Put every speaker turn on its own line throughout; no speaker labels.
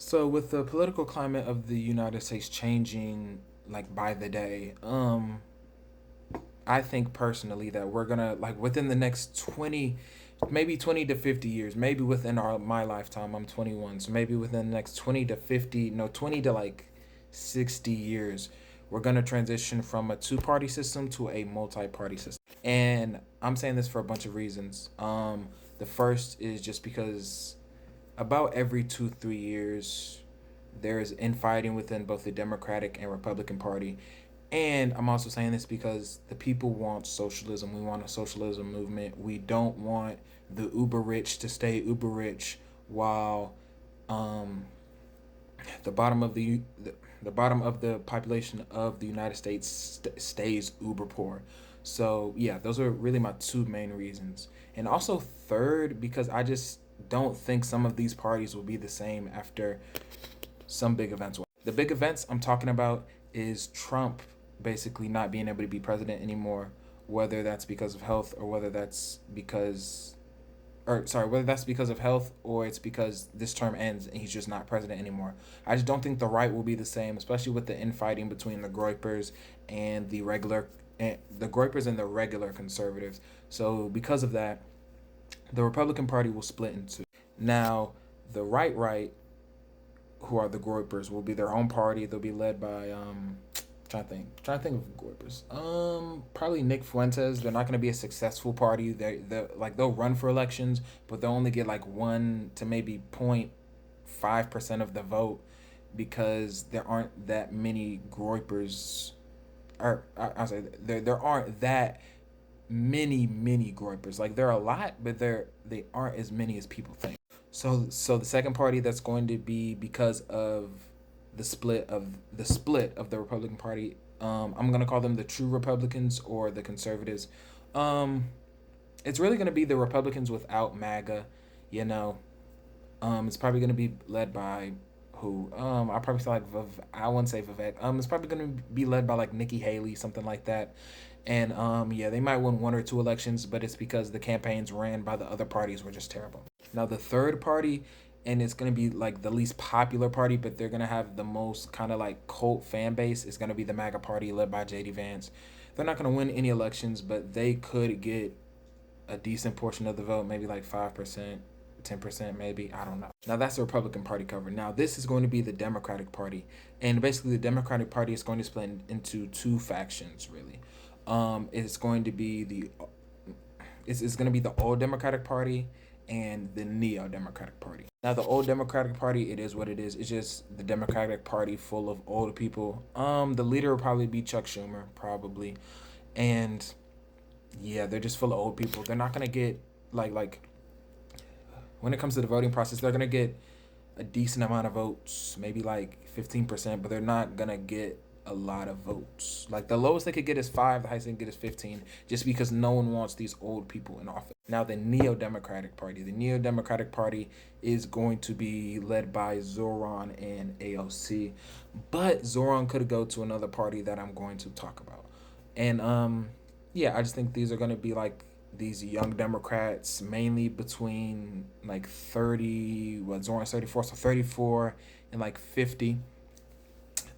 So with the political climate of the United States changing like by the day, I think personally that we're gonna like within the next 20, maybe 20 to 50 years, maybe within my lifetime. I'm 21, so maybe within the next 20 to 50, no, 20 to like 60 years, we're gonna transition from a two-party system to a multi-party system. And I'm saying this for a bunch of reasons. The first is just because about every 2 3 years there is infighting within both the Democratic and Republican Party. And I'm also saying this because the people want socialism. We want a socialism movement. We don't want the uber rich to stay uber rich while um, the bottom of the bottom of the population of the United States stays uber poor. So yeah, those are really my two main reasons. And also third, because I just don't think some of these parties will be the same after some big events. The big events I'm talking about is Trump basically not being able to be president anymore, whether that's because of health or whether that's because or sorry, whether that's because of health or it's because this term ends and he's just not president anymore. I just don't think the right will be the same, especially with the infighting between the Groypers and the Groypers and the regular conservatives. So because of that, the Republican Party will split in two. Now, the right, who are the Groypers, will be their own party. They'll be led by trying to think of Groypers. Probably Nick Fuentes. They're not going to be a successful party. They'll run for elections, but they'll only get like 1 to maybe 0.5% of the vote because there aren't that many Groypers. Or I say there aren't that many Groypers. Like there are a lot, but they aren't as many as people think. So the second party that's going to be because of the split of the Republican Party. I'm gonna call them the true Republicans or the conservatives. Um, it's really gonna be the Republicans without MAGA. You know, it's probably gonna be led by who? I probably feel like I wouldn't say Vivek. It's probably gonna be led by like Nikki Haley, something like that. And yeah, they might win 1 or 2 elections, but it's because the campaigns ran by the other parties were just terrible. Now the third party, and it's gonna be like the least popular party, but they're gonna have the most kind of like cult fan base. Is gonna be the MAGA party led by JD Vance. They're not gonna win any elections, but they could get a decent portion of the vote, maybe like 5%, 10% maybe. I don't know. Now that's the Republican Party covered. Now this is going to be the Democratic Party, and basically the Democratic Party is going to split into two factions really. It's going to be it's going to be the old Democratic Party and the neo Democratic Party. Now the old Democratic Party, it is what it is. It's just the Democratic Party full of old people. The leader will probably be Chuck Schumer, probably, and yeah, they're just full of old people. They're not gonna get like when it comes to the voting process, they're gonna get a decent amount of votes, maybe like 15%, but they're not gonna get a lot of votes. Like the lowest they could get is 5, the highest they can get is 15, just because no one wants these old people in office. Now the Neo Democratic Party. The Neo Democratic Party is going to be led by Zoran and AOC. But Zoran could go to another party that I'm going to talk about. And yeah, I just think these are gonna be like these young Democrats, mainly between like 30, what Zoran's 34, so 34 and like 50.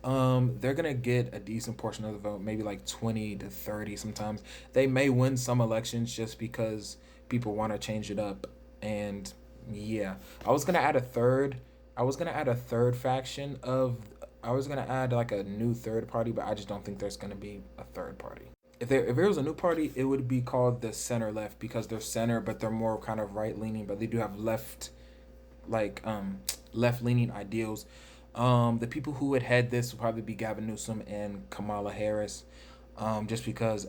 They're gonna get a decent portion of the vote, maybe like 20 to 30 sometimes. They may win some elections just because people want to change it up. And yeah, I was gonna add a third. I was gonna add a third faction of. I was gonna add like a new third party, but I just don't think there's gonna be a third party. If there was a new party, it would be called the center left because they're center, but they're more kind of right leaning, but they do have like left leaning ideals. The people who would head this would probably be Gavin Newsom and Kamala Harris, just because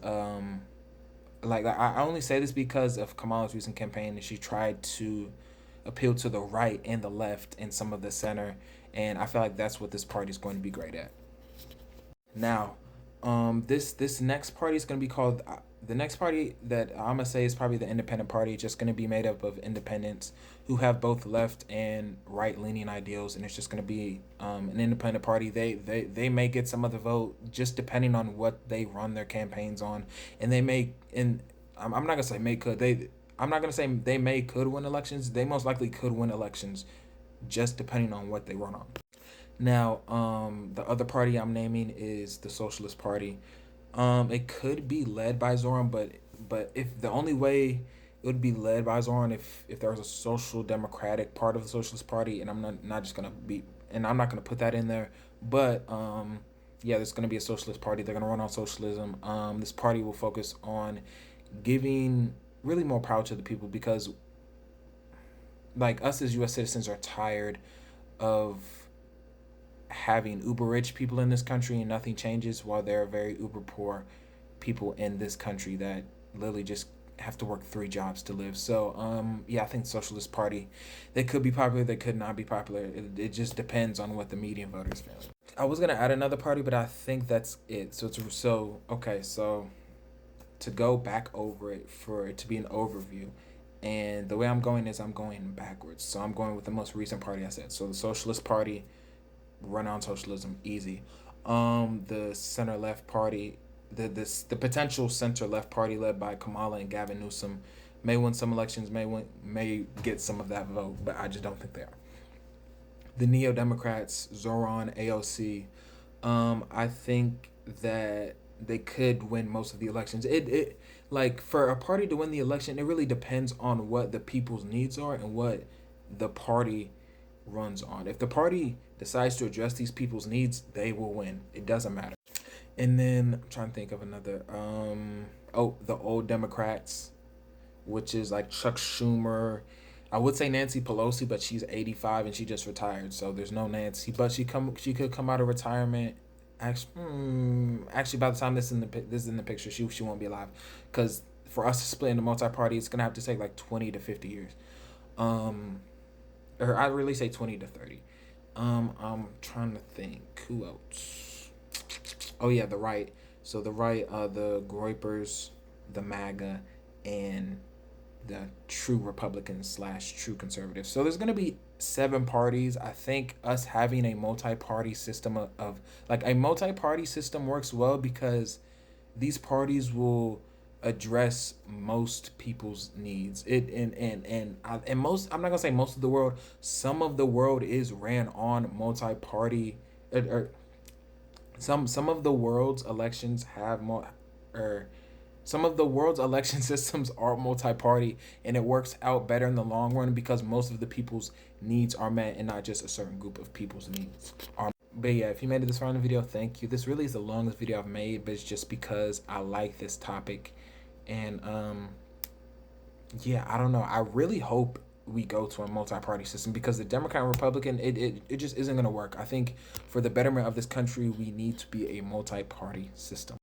like I only say this because of Kamala's recent campaign and she tried to appeal to the right and the left and some of the center, and I feel like that's what this party is going to be great at. Now, this next party is going to be called the next party that I'm gonna say is probably the Independent Party. Just going to be made up of independents who have both left and right leaning ideals, and it's just going to be an independent party. They may get some of the vote just depending on what they run their campaigns on, and they may and I'm not gonna say may could they. I'm not gonna say they may could win elections. They most likely could win elections just depending on what they run on. Now, the other party I'm naming is the Socialist Party. It could be led by Zoran, but if the only way it would be led by Zoran if there was a social democratic part of the Socialist Party, and I'm not just gonna be and I'm not gonna put that in there, but yeah, there's gonna be a socialist party. They're gonna run on socialism. This party will focus on giving really more power to the people because like us as U.S. citizens are tired of having uber rich people in this country and nothing changes while there are very uber poor people in this country that literally just have to work 3 jobs to live. So yeah, I think Socialist Party, they could be popular, they could not be popular. It just depends on what the median voters feel. I was gonna add another party, but I think that's it. So okay. So to go back over it for it to be an overview, and the way I'm going is I'm going backwards. So I'm going with the most recent party I said. So the Socialist Party, run on socialism, easy. The center left party, the potential center left party led by Kamala and Gavin Newsom may win some elections, may get some of that vote, but I just don't think they are. The Neo Democrats, Zoran, AOC, I think that they could win most of the elections. It like for a party to win the election, it really depends on what the people's needs are and what the party runs on. If the party decides to address these people's needs, they will win. It doesn't matter. And then I'm trying to think of another. The old Democrats, which is like Chuck Schumer. I would say Nancy Pelosi, but she's 85 and she just retired, so there's no Nancy. But she could come out of retirement. Actually, by the time this is in the picture, she won't be alive, because for us to split into multi-party, it's gonna have to take like 20 to 50 years. Um, or I really say 20 to 30. I'm trying to think who else. Oh yeah, the right. So the right, the Groypers, the MAGA, and the true Republicans slash true conservatives. So there's gonna be 7 parties. I think us having a multi-party system of like a multi-party system works well because these parties will address most people's needs. And most, I'm not gonna say most of the world. Some of the world is ran on multi-party, or some of the world's elections have more, or some of the world's election systems are multi-party, and it works out better in the long run because most of the people's needs are met and not just a certain group of people's needs are. But yeah, if you made it this far in the video, thank you. This really is the longest video I've made, but it's just because I like this topic. And yeah, I don't know. I really hope we go to a multi-party system because the Democrat and Republican, it just isn't going to work. I think for the betterment of this country, we need to be a multi-party system.